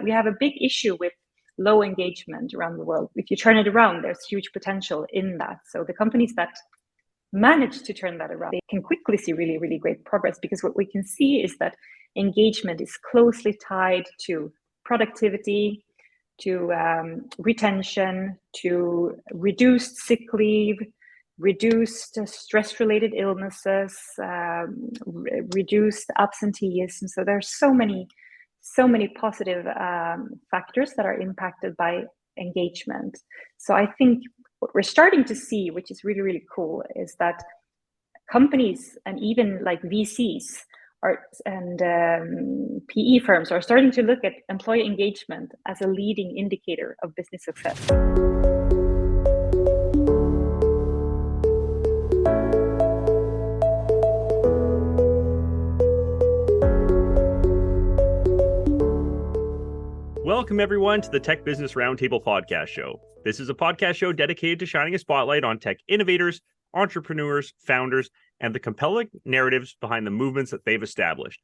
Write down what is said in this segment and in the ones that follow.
we have a big issue with low engagement around the world. If you turn it around, there's huge potential in that. So the companies that manage to turn that around, they can quickly see really, really great progress, because what we can see is that engagement is closely tied to productivity, to retention, to reduced sick leave, reduced stress-related illnesses, reduced absenteeism. So there's so many positive factors that are impacted by engagement. So I think what we're starting to see, which is really, really cool, is that companies and even like VCs and PE firms are starting to look at employee engagement as a leading indicator of business success. Welcome, everyone, to the Tech Business Roundtable podcast show. This is a podcast show dedicated to shining a spotlight on tech innovators, entrepreneurs, founders, and the compelling narratives behind the movements that they've established.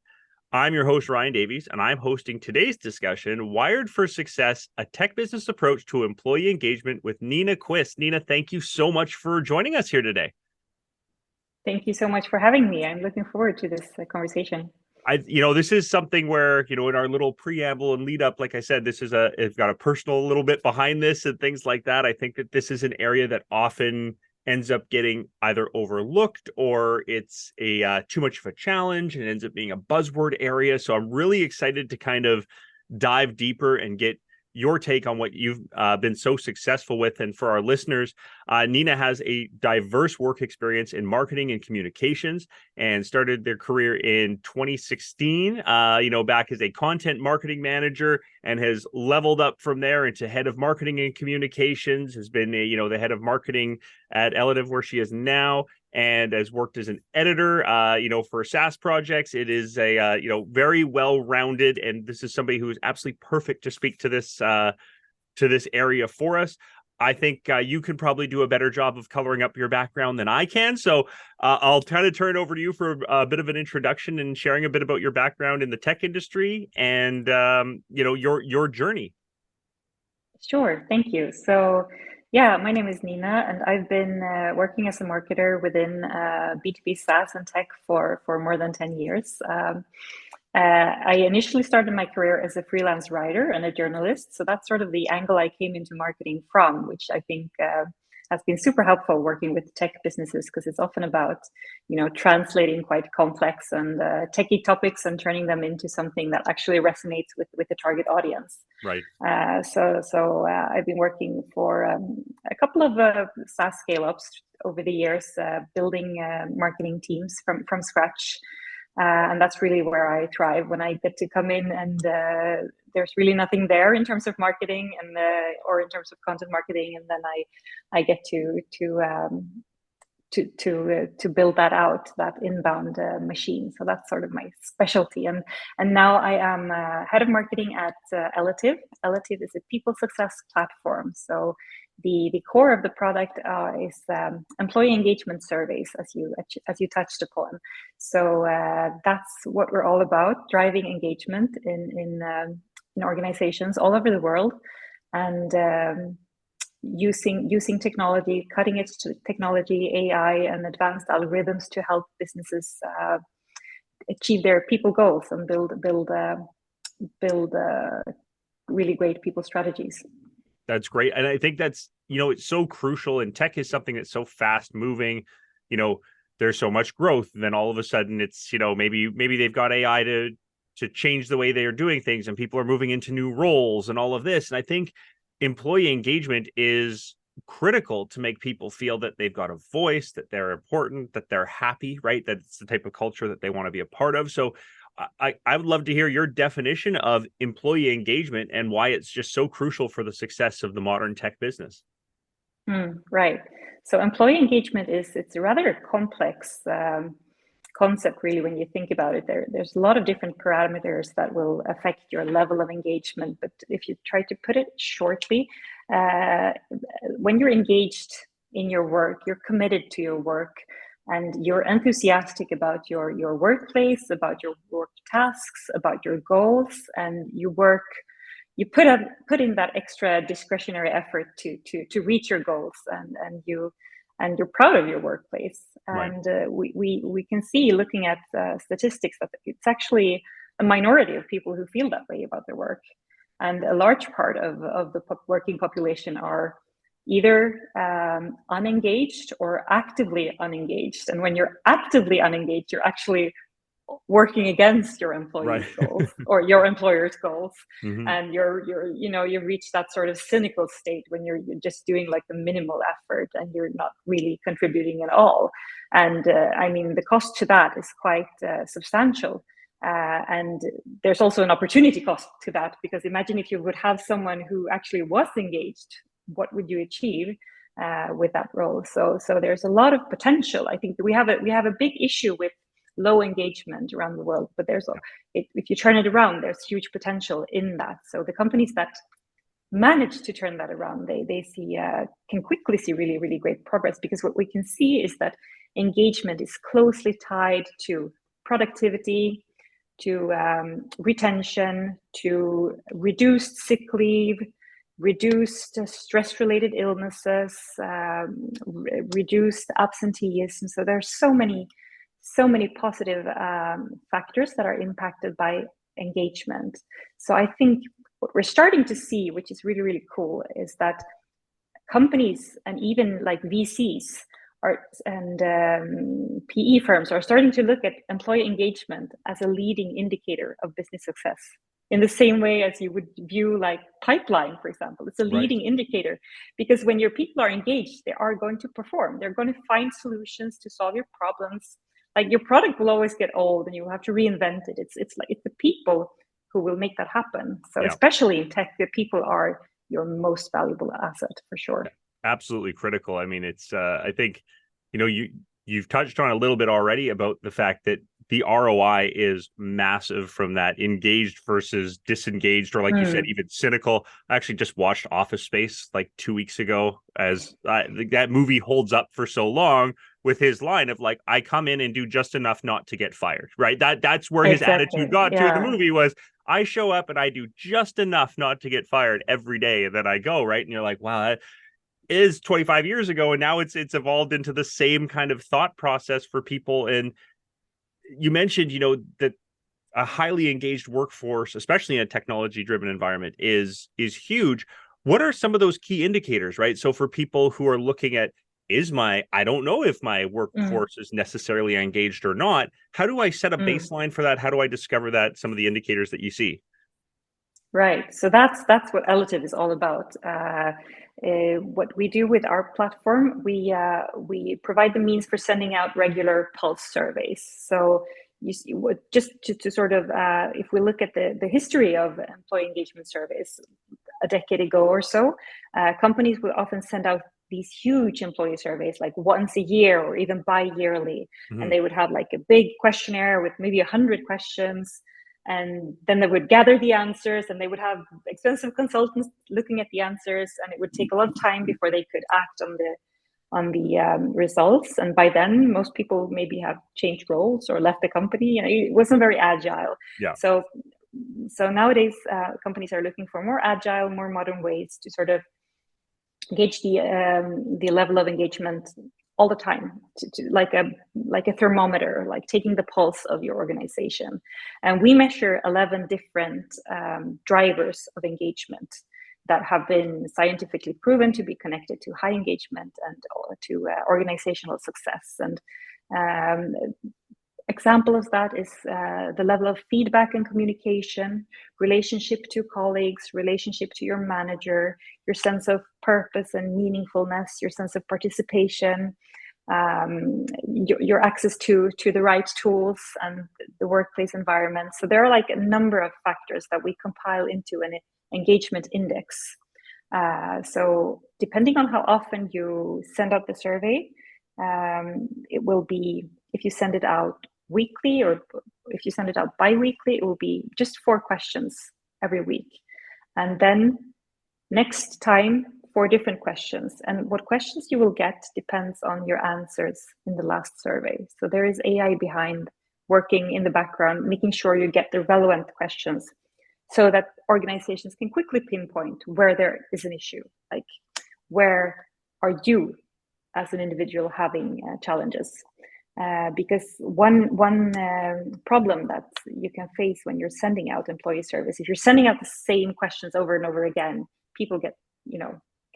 I'm your host, Ryan Davies, and I'm hosting today's discussion, Wired for Success, a tech business approach to employee engagement, with Nina Quist. Nina, thank you so much for joining us here today. Thank you so much for having me. I'm looking forward to this conversation. This is something where, in our little preamble and lead up, like I said, it's got a personal little bit behind this and things like that. I think that this is an area that often ends up getting either overlooked, or it's too much of a challenge and ends up being a buzzword area. So I'm really excited to kind of dive deeper and get your take on what you've been so successful with. And for our listeners, Nina has a diverse work experience in marketing and communications, and started their career in 2016, back as a content marketing manager, and has leveled up from there into head of marketing and communications, has been the head of marketing at Elative, where she is now, and has worked as an editor, for SaaS projects. It is a, very well-rounded, and this is somebody who is absolutely perfect to speak to this area for us. I think you can probably do a better job of coloring up your background than I can. So I'll kind of turn it over to you for a bit of an introduction and sharing a bit about your background in the tech industry and, your journey. Sure. Thank you. So, yeah, my name is Nina, and I've been working as a marketer within B2B SaaS and tech for more than 10 years. I initially started my career as a freelance writer and a journalist. So that's sort of the angle I came into marketing from, which I think has been super helpful working with tech businesses, because it's often about, translating quite complex and techie topics and turning them into something that actually resonates with the target audience. Right. So I've been working for a couple of SaaS scale-ups over the years, building marketing teams from scratch. And that's really where I thrive, when I get to come in and there's really nothing there in terms of marketing and or in terms of content marketing, and then I get to build that out, that inbound machine. So that's sort of my specialty. And now I am head of marketing at Elative. Elative is a people success platform. So the core of the product is employee engagement surveys, as you touched upon. So that's what we're all about: driving engagement in organizations all over the world, and using technology, cutting edge technology, AI, and advanced algorithms to help businesses achieve their people goals and build really great people strategies. That's great. And I think that's, it's so crucial, and tech is something that's so fast moving. There's so much growth, and then all of a sudden it's, maybe they've got AI to change the way they are doing things, and people are moving into new roles and all of this. And I think employee engagement is critical to make people feel that they've got a voice, that they're important, that they're happy, right? That it's the type of culture that they want to be a part of. So I would love to hear your definition of employee engagement and why it's just so crucial for the success of the modern tech business. Right. So employee engagement it's a rather complex concept, really, when you think about it. There's a lot of different parameters that will affect your level of engagement. But if you try to put it shortly, when you're engaged in your work, you're committed to your work, and you're enthusiastic about your workplace, about your work tasks, about your goals, and you work put in that extra discretionary effort to reach your goals, and you're proud of your workplace. Right. And we can see, looking at statistics, that it's actually a minority of people who feel that way about their work, and a large part of the working population are either unengaged or actively unengaged. And when you're actively unengaged, you're actually working against your employees' Right. goals or your employer's goals. Mm-hmm. And you've reached that sort of cynical state when you're just doing like the minimal effort and you're not really contributing at all. And I mean, the cost to that is quite substantial. And there's also an opportunity cost to that, because imagine if you would have someone who actually was engaged, what would you achieve with that role? So there's a lot of potential. I think we have a big issue with low engagement around the world, but if you turn it around, there's huge potential in that. So the companies that manage to turn that around, they see can quickly see really, really great progress, because what we can see is that engagement is closely tied to productivity, to retention, to reduced sick leave, reduced stress-related illnesses, reduced absenteeism. So there's so many positive factors that are impacted by engagement. So I think what we're starting to see, which is really, really cool, is that companies and even like VCs and PE firms are starting to look at employee engagement as a leading indicator of business success, in the same way as you would view like pipeline, for example. It's a leading indicator, because when your people are engaged, they are going to perform. They're going to find solutions to solve your problems. Like, your product will always get old and you have to reinvent it. It's the people who will make that happen. So especially in tech, the people are your most valuable asset, for sure. Absolutely critical. I mean, it's I think, you've touched on a little bit already about the fact that the ROI is massive from that engaged versus disengaged, or like you said, even cynical. I actually just watched Office Space like 2 weeks ago, as that movie holds up for so long with his line of like, I come in and do just enough not to get fired, right? That's where his attitude got to in the movie was, I show up and I do just enough not to get fired every day, and then I go, right? And you're like, wow, that is 25 years ago, and now it's evolved into the same kind of thought process for people. And you mentioned, that a highly engaged workforce, especially in a technology driven environment, is huge. What are some of those key indicators, right? So for people who are looking at, I don't know if my workforce is necessarily engaged or not, how do I set a baseline for that? How do I discover that, some of the indicators that you see? Right. So that's what Elative is all about. What we do with our platform, we provide the means for sending out regular pulse surveys. So you see, just to sort of, if we look at the history of employee engagement surveys a decade ago or so, companies would often send out these huge employee surveys like once a year or even bi-yearly. And they would have like a big questionnaire with maybe 100 questions. And then they would gather the answers, and they would have expensive consultants looking at the answers, and it would take a lot of time before they could act on the results. And by then, most people maybe have changed roles or left the company. It wasn't very agile. So nowadays, companies are looking for more agile, more modern ways to sort of gauge the level of engagement all the time, to like a thermometer, like taking the pulse of your organization. And we measure 11 different drivers of engagement that have been scientifically proven to be connected to high engagement and to organizational success. And example of that is the level of feedback and communication, relationship to colleagues, relationship to your manager, your sense of purpose and meaningfulness, your sense of participation, your access to the right tools and the workplace environment. So there are like a number of factors that we compile into an engagement index. So depending on how often you send out the survey, it will be, if you send it out weekly or if you send it out bi-weekly, it will be just 4 questions every week. And then next time, 4 different questions. And what questions you will get depends on your answers in the last survey. So there is AI behind, working in the background, making sure you get the relevant questions so that organizations can quickly pinpoint where there is an issue, like where are you as an individual having challenges. Because one problem that you can face when you're sending out employee surveys, if you're sending out the same questions over and over again, people get,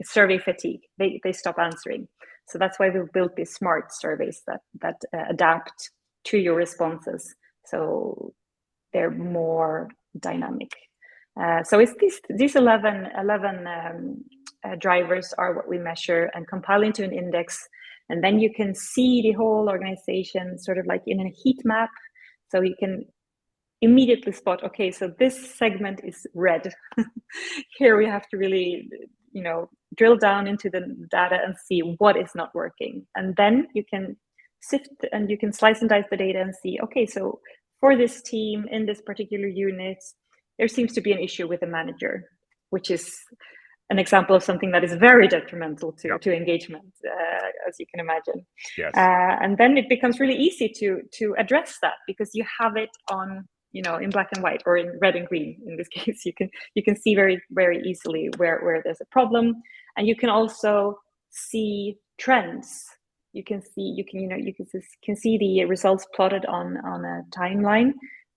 survey fatigue. They stop answering. So that's why we've built these smart surveys that adapt to your responses, so they're more dynamic. So it's these 11 drivers are what we measure and compile into an index. And then you can see the whole organization sort of like in a heat map. So you can immediately spot, okay, so this segment is red. Here we have to really, drill down into the data and see what is not working. And then you can sift and you can slice and dice the data and see, okay, so for this team in this particular unit, there seems to be an issue with the manager, which is an example of something that is very detrimental to engagement, as you can imagine. Yes. And then it becomes really easy to address that, because you have it on, in black and white, or in red and green. In this case, you can see very, very easily where there's a problem, and you can also see trends. You can see the results plotted on a timeline,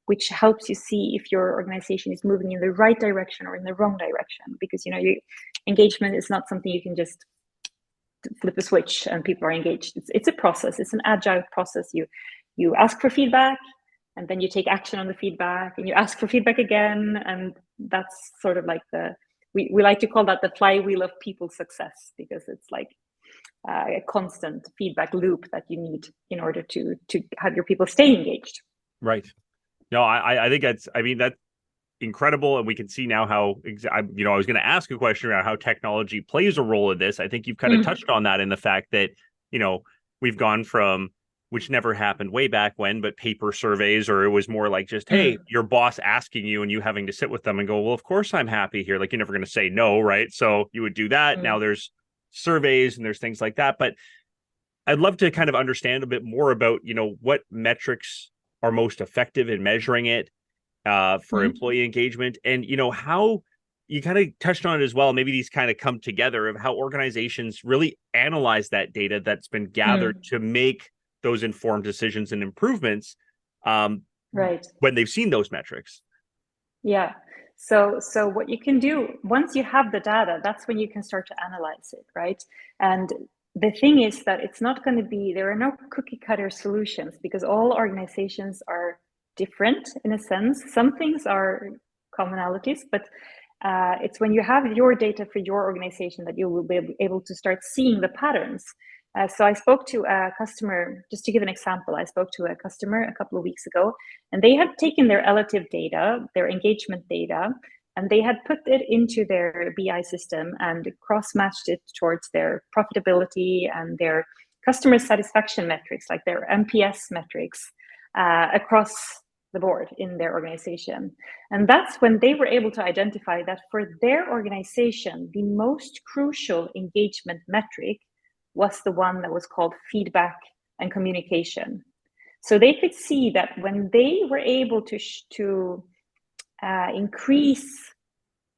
which helps you see if your organization is moving in the right direction or in the wrong direction. Because engagement is not something you can just flip a switch and people are engaged. It's a process. It's an agile process. You ask for feedback, and then you take action on the feedback, and you ask for feedback again, and that's sort of like we like to call that the flywheel of people success, because it's like a constant feedback loop that you need in order to have your people stay engaged. Right. No, I think that's incredible. And we can see now how, I was going to ask a question around how technology plays a role in this. I think you've kind of touched on that, in the fact that, we've gone from, which never happened way back when, but paper surveys, or it was more like just, hey, your boss asking you and you having to sit with them and go, well, of course I'm happy here. Like, you're never going to say no, right? So you would do that. Now there's surveys and there's things like that. But I'd love to kind of understand a bit more about, what metrics are most effective in measuring it for employee engagement, and how you kind of touched on it as well. Maybe these kind of come together of how organizations really analyze that data that's been gathered to make those informed decisions and improvements right when they've seen those metrics. Yeah. So what you can do once you have the data, that's when you can start to analyze it, right? And the thing is that it's not going to be, there are no cookie cutter solutions, because all organizations are different in a sense. Some things are commonalities, but it's when you have your data for your organization that you will be able to start seeing the patterns. So I spoke to a customer, just to give an example, I spoke to a customer a couple of weeks ago, and they had taken their relative data, their engagement data, and they had put it into their BI system and cross-matched it towards their profitability and their customer satisfaction metrics, like their NPS metrics, across the board in their organization. And that's when they were able to identify that for their organization, the most crucial engagement metric was the one that was called feedback and communication. So they could see that when they were able to increase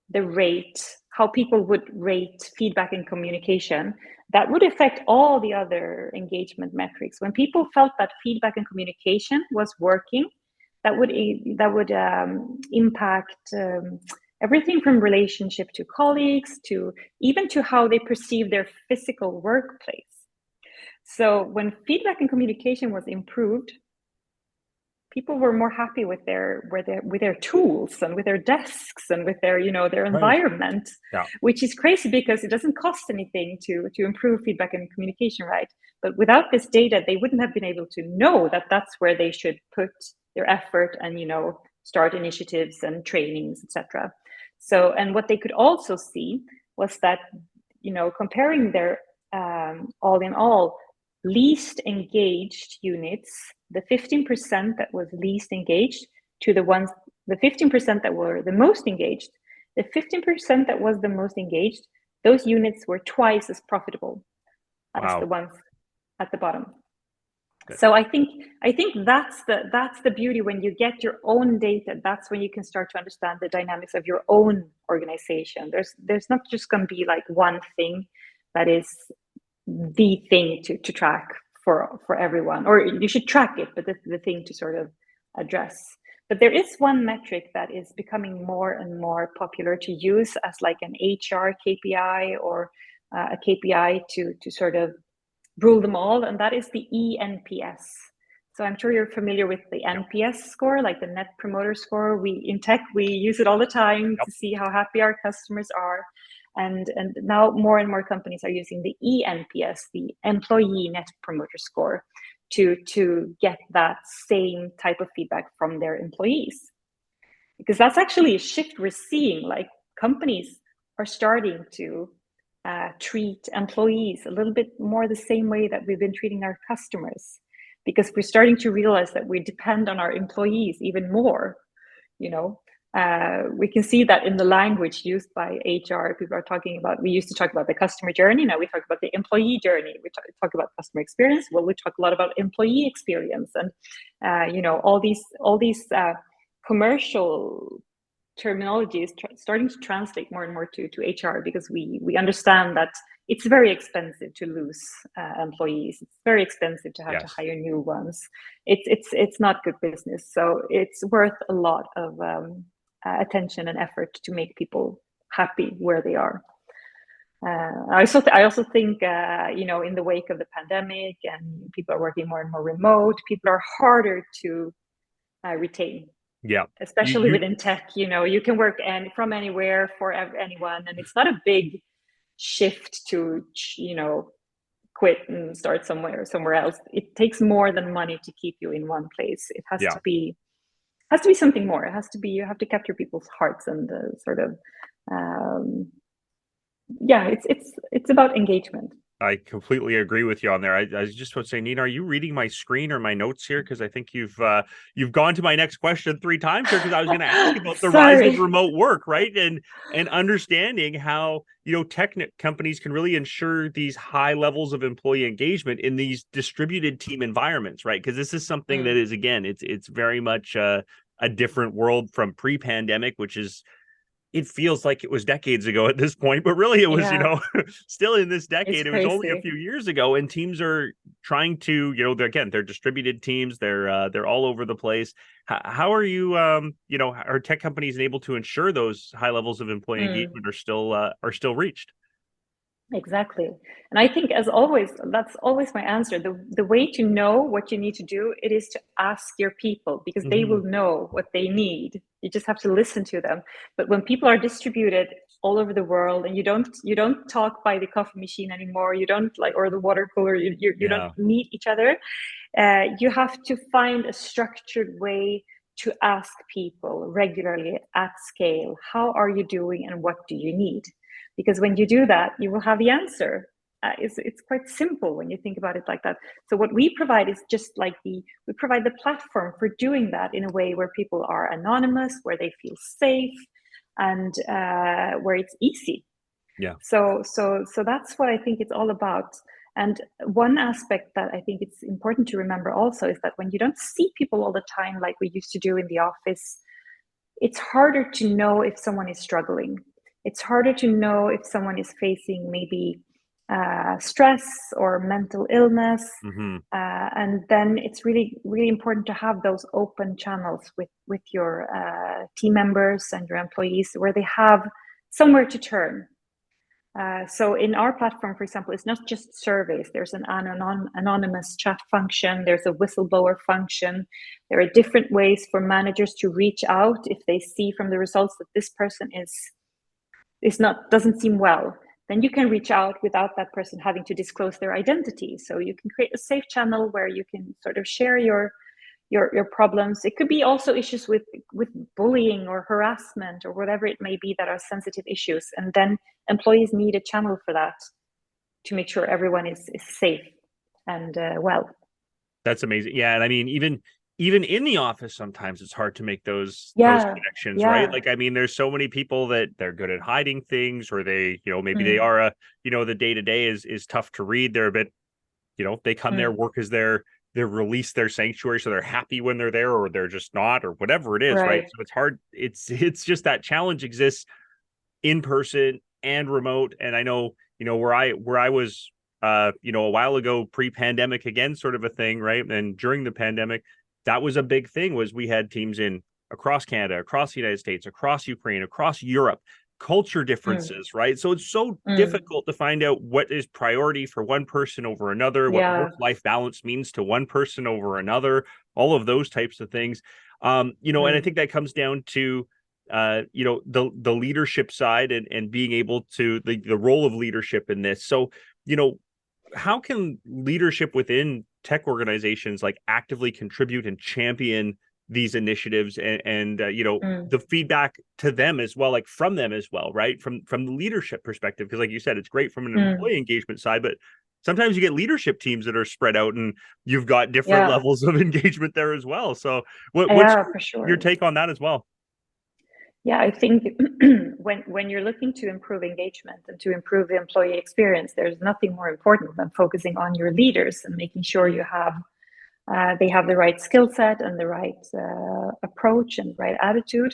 the rate, how people would rate feedback and communication, that would affect all the other engagement metrics. When people felt that feedback and communication was working, that would impact everything from relationship to colleagues to even to how they perceive their physical workplace. So when feedback and communication was improved, people were more happy with their tools and with their desks and with their their environment, which is crazy because it doesn't cost anything to improve feedback and communication, right? But without this data, they wouldn't have been able to know that that's where they should put their effort and start initiatives and trainings, etc. So, and what they could also see was that comparing their all in all least engaged units, the 15% that was least engaged, to the 15% that were the most engaged, the 15% that was the most engaged, those units were twice as profitable as the ones at the bottom. So I think that's the beauty. When you get your own data, that's when you can start to understand the dynamics of your own organization. There's not just going to be like one thing that is the thing to track for everyone, or you should track it, but the thing to sort of address. But there is one metric that is becoming more and more popular to use as like an HR KPI, or a KPI to sort of rule them all, and that is the ENPS. So I'm sure you're familiar with the NPS score, like the Net Promoter Score. We in tech, we use it all the time to see how happy our customers are. And now more and more companies are using the ENPS, the Employee Net Promoter Score, to get that same type of feedback from their employees. Because that's actually a shift we're seeing. Like, companies are starting to treat employees a little bit more the same way that we've been treating our customers, because we're starting to realize that we depend on our employees even more. We can see that in the language used by HR. People are talking about, we used to talk about the customer journey, now we talk about the employee journey. We talk about customer experience, well, we talk a lot about employee experience. And all these commercial terminology is starting to translate more and more to HR, because we understand that it's very expensive to lose employees. It's very expensive to have to hire new ones. It's not good business. So it's worth a lot of attention and effort to make people happy where they are. I also think in the wake of the pandemic, and people are working more and more remote, people are harder to retain. Yeah. Especially within tech, you can work from anywhere for anyone, and it's not a big shift to quit and start somewhere else. It takes more than money to keep you in one place. It has to be something more. It has to be, you have to capture people's hearts, and sort of it's about engagement. I completely agree with you on there. I was just about to say, Nina, are you reading my screen or my notes here? Because I think you've gone to my next question 3 times here, because I was going to ask about the rise of remote work, right? And understanding how tech companies can really ensure these high levels of employee engagement in these distributed team environments, right? Because this is something that is, again, it's very much a different world from pre-pandemic, which is, it feels like it was decades ago at this point, but really it was, still in this decade. It was only a few years ago, and teams are trying to, they're distributed teams. They're all over the place. How are you, are tech companies able to ensure those high levels of employee engagement are still reached? Exactly. And I think, as always, that's always my answer. The way to know what you need to do, it is to ask your people, because they will know what they need. You just have to listen to them. But when people are distributed all over the world, and you don't talk by the coffee machine anymore, you don't or the water cooler, you don't meet each other, you have to find a structured way to ask people regularly at scale, how are you doing and what do you need? Because when you do that, you will have the answer. It's quite simple when you think about it like that. So what we provide is just like we provide the platform for doing that in a way where people are anonymous, where they feel safe, and where it's easy. Yeah. So that's what I think it's all about. And one aspect that I think it's important to remember also is that when you don't see people all the time like we used to do in the office, it's harder to know if someone is struggling. It's harder to know if someone is facing maybe stress or mental illness. And then it's really, really important to have those open channels with your team members and your employees, where they have somewhere to turn. So in our platform, for example, it's not just surveys. There's an anonymous chat function. There's a whistleblower function. There are different ways for managers to reach out if they see from the results that this person doesn't seem well. Then you can reach out without that person having to disclose their identity. So you can create a safe channel where you can sort of share your problems. It could be also issues with bullying or harassment or whatever it may be that are sensitive issues. And then employees need a channel for that to make sure everyone is safe and well. That's amazing. Yeah. And I mean, even in the office, sometimes it's hard to make those connections, right? Like, I mean, there's so many people that they're good at hiding things, or they, maybe they are the day-to-day is tough to read. They're a bit, they come there, work is their they're released their sanctuary, so they're happy when they're there, or they're just not, or whatever it is, right? Right. So it's hard. It's just that challenge exists in person and remote. And I know, where I was, a while ago, pre-pandemic, again, sort of a thing, right? And during the pandemic, that was a big thing. Was we had teams in across Canada, across the United States, across Ukraine, across Europe, culture Mm. differences, right? So it's so Mm. difficult to find out what is priority for one person over another, what Yeah. work-life balance means to one person over another, all of those types of things. And I Mm. think that comes down to the leadership side, and being able to the role of leadership in this. So, you know, how can leadership within tech organizations like actively contribute and champion these initiatives, and Mm. the feedback to them as well, like from them as well, right? From the leadership perspective, because like you said, it's great from an Mm. employee engagement side, but sometimes you get leadership teams that are spread out, and you've got different Yeah. levels of engagement there as well. So what's Yeah, for your sure. take on that as well? Yeah, I think when you're looking to improve engagement and to improve the employee experience, there's nothing more important than focusing on your leaders and making sure they have the right skill set and the right approach and right attitude.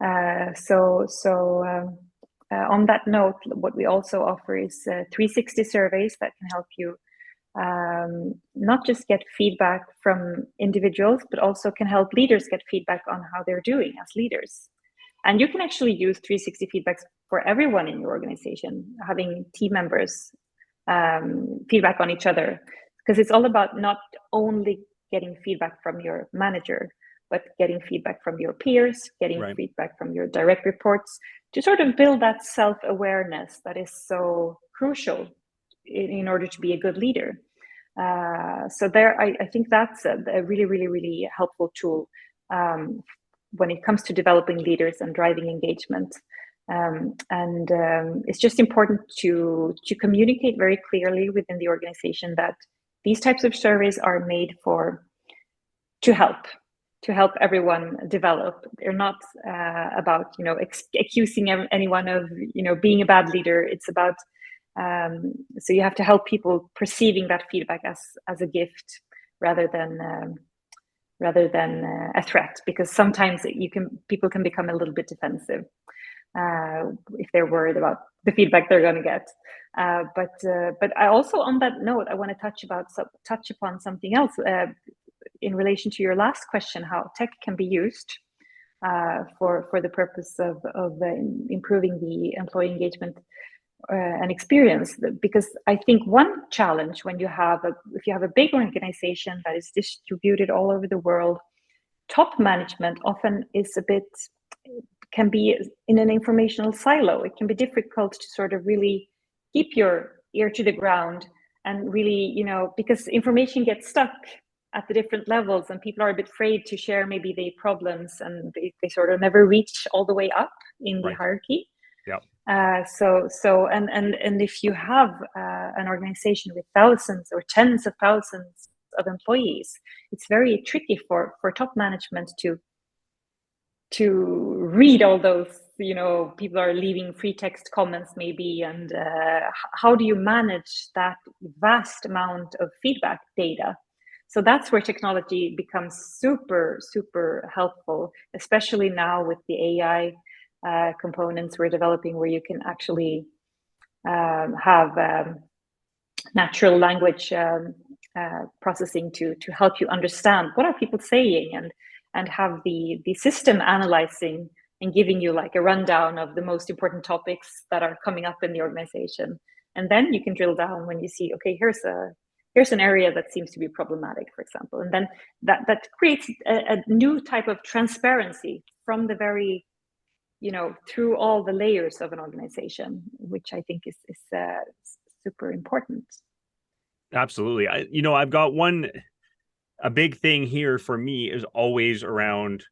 On that note, what we also offer is 360 surveys that can help you not just get feedback from individuals, but also can help leaders get feedback on how they're doing as leaders. And you can actually use 360 feedbacks for everyone in your organization, having team members feedback on each other, because it's all about not only getting feedback from your manager, but getting feedback from your peers, getting Right. feedback from your direct reports, to sort of build that self-awareness that is so crucial in order to be a good leader. I think that's a really, really, really helpful tool when it comes to developing leaders and driving engagement. It's just important to communicate very clearly within the organization that these types of surveys are made to help everyone develop. They're not about accusing anyone of being a bad leader. It's about so you have to help people perceiving that feedback as a gift rather than a threat, because sometimes people can become a little bit defensive if they're worried about the feedback they're going to get. But I also, on that note, I want to touch upon something else in relation to your last question: how tech can be used for the purpose of improving the employee engagement and experience. Because I think one challenge when if you have a big organization that is distributed all over the world, top management often can be in an informational silo. It can be difficult to sort of really keep your ear to the ground and really, because information gets stuck at the different levels and people are a bit afraid to share maybe the problems, and they sort of never reach all the way up in the Right. hierarchy. Yeah. And if you have an organization with thousands or tens of thousands of employees, it's very tricky for top management to read all those. People are leaving free text comments maybe, and how do you manage that vast amount of feedback data? So that's where technology becomes super, super helpful, especially now with the AI components we're developing, where you can actually have natural language processing to help you understand what are people saying, and have the system analyzing and giving you like a rundown of the most important topics that are coming up in the organization. And then you can drill down when you see, okay, here's an area that seems to be problematic, for example. And then that creates a new type of transparency from the very, through all the layers of an organization, which I think is super important. Absolutely. I've got a big thing here for me is always around,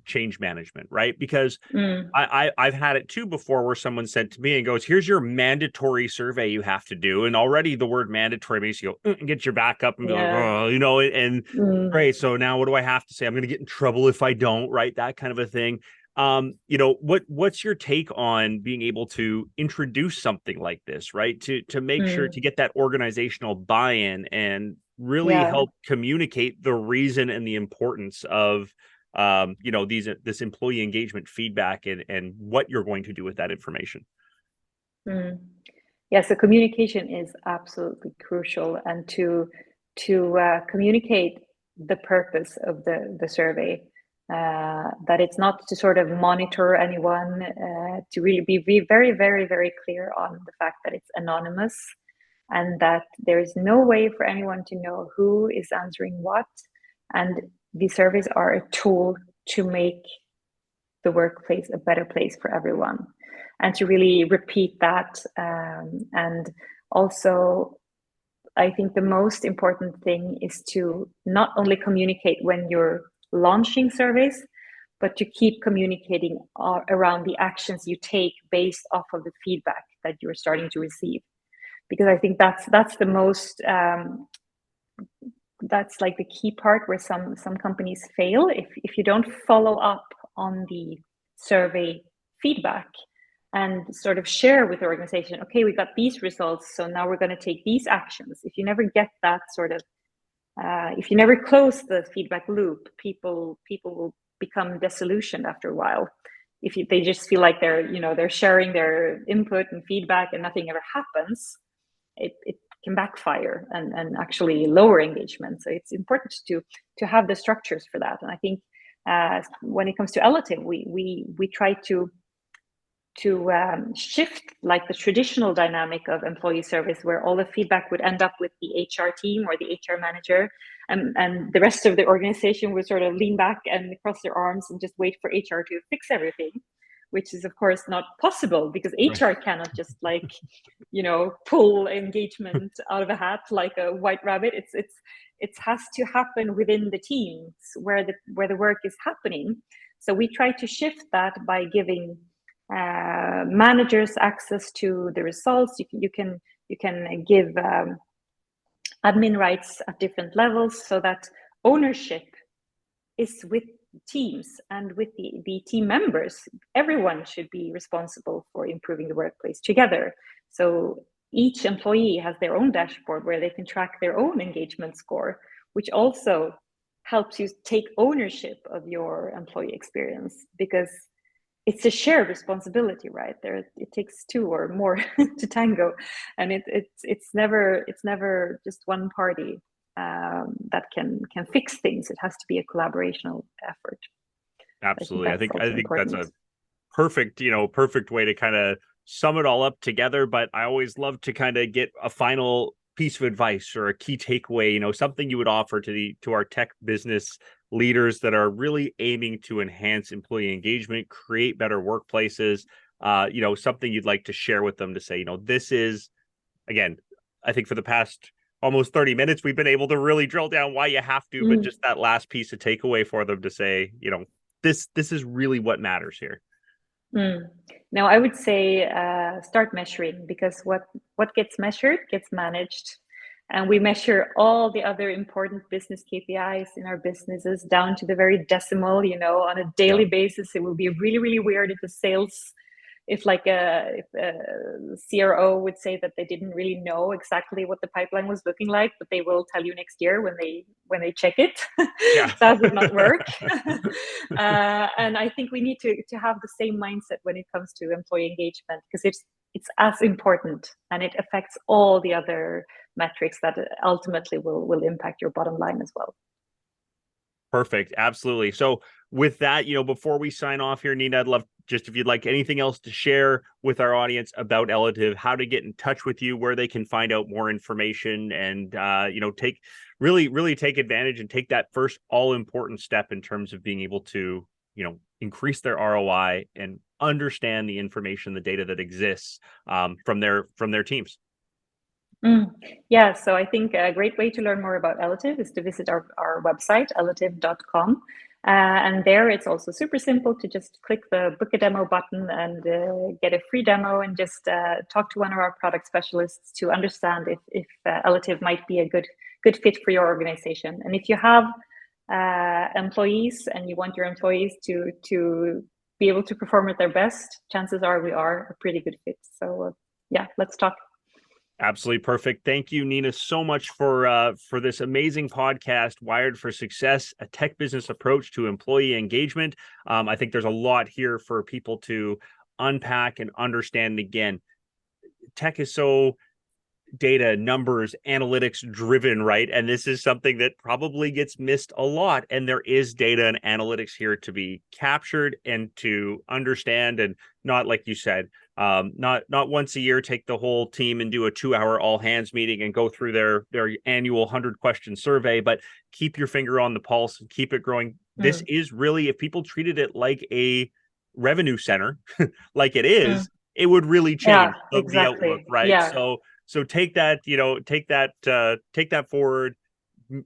change management, right? Because Mm. I've had it too before, where someone said to me and goes, "Here's your mandatory survey you have to do," and already the word mandatory makes you go, get your back up and be like, Yeah. oh, and Mm. great. So now what do I have to say? I'm going to get in trouble if I don't, right? That kind of a thing. What's your take on being able to introduce something like this, right? To make sure Mm. to get that organizational buy-in, and really Yeah. help communicate the reason and the importance of this employee engagement feedback and what you're going to do with that information. Mm. Yeah, so communication is absolutely crucial, and to communicate the purpose of the survey, that it's not to sort of monitor anyone, to really be very, very, very clear on the fact that it's anonymous and that there is no way for anyone to know who is answering what. And these surveys are a tool to make the workplace a better place for everyone, and to really repeat that. And also, I think the most important thing is to not only communicate when you're launching surveys, but to keep communicating around the actions you take based off of the feedback that you're starting to receive. Because I think that's the most that's like the key part where some companies fail. If you don't follow up on the survey feedback and sort of share with the organization, okay, we got these results, so now we're going to take these actions. If you never get that sort of if you never close the feedback loop, people will become disillusioned after a while. If they just feel like they're sharing their input and feedback and nothing ever happens, it can backfire and actually lower engagement. So it's important to have the structures for that. And I think when it comes to Elative, we try to shift like the traditional dynamic of employee service, where all the feedback would end up with the HR team or the HR manager, and the rest of the organization would sort of lean back and cross their arms and just wait for HR to fix everything, which is of course not possible, because HR cannot just pull engagement out of a hat like a white rabbit. It has to happen within the teams where the work is happening. So we try to shift that by giving managers access to the results. You can give admin rights at different levels, so that ownership is with teams and with the team members. Everyone should be responsible for improving the workplace together. So each employee has their own dashboard where they can track their own engagement score, which also helps you take ownership of your employee experience, because it's a shared responsibility, right? It takes two or more to tango, and it's never just one party that can fix things. It has to be a collaborational effort. Absolutely. I think that's important. a perfect way to kind of sum it all up together. But I always love to kind of get a final piece of advice or a key takeaway, something you would offer to our tech business leaders that are really aiming to enhance employee engagement, create better workplaces, something you'd like to share with them to say, this is, again, I think for the past almost 30 minutes, we've been able to really drill down why you have to, but just that last piece of takeaway for them to say, this is really what matters here. No, I would say start measuring, because what gets measured gets managed. And we measure all the other important business KPIs in our businesses down to the very decimal, on a daily basis. It would be really, really weird if if a CRO would say that they didn't really know exactly what the pipeline was looking like, but they will tell you next year when they check it. Yeah. That would not work. And I think we need to have the same mindset when it comes to employee engagement, because it's as important, and it affects all the other metrics that ultimately will impact your bottom line as well. Perfect. Absolutely. So with that, before we sign off here, Nina, I'd love just if you'd like anything else to share with our audience about Elative, how to get in touch with you, where they can find out more information, and really take advantage and take that first all important step in terms of being able to, increase their ROI and understand the information, the data that exists from their teams. Yeah, so I think a great way to learn more about Elative is to visit our website, elative.com. And there it's also super simple to just click the book a demo button and get a free demo, and just talk to one of our product specialists to understand if Elative might be a good fit for your organization. And if you have employees and you want your employees to be able to perform at their best, chances are we are a pretty good fit. So yeah, let's talk. Absolutely perfect. Thank you, Nina, so much for this amazing podcast, Wired for Success, a tech business approach to employee engagement. I think there's a lot here for people to unpack and understand. Again, tech is so data, numbers, analytics driven, right? And this is something that probably gets missed a lot. And there is data and analytics here to be captured and to understand, and not, like you said, not once a year take the whole team and do a 2-hour all hands meeting and go through their annual 100-question survey, but keep your finger on the pulse and keep it growing. This is really, if people treated it like a revenue center, like it is, it would really Yeah, change the outlook, exactly. right? Yeah. So take that, take that forward,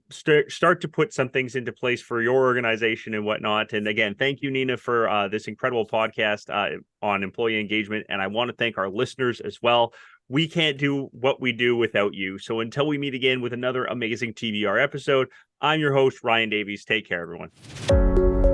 start to put some things into place for your organization and whatnot. And again, thank you, Nina, for this incredible podcast on employee engagement. And I want to thank our listeners as well. We can't do what we do without you. So until we meet again with another amazing TBR episode, I'm your host, Ryan Davies. Take care, everyone.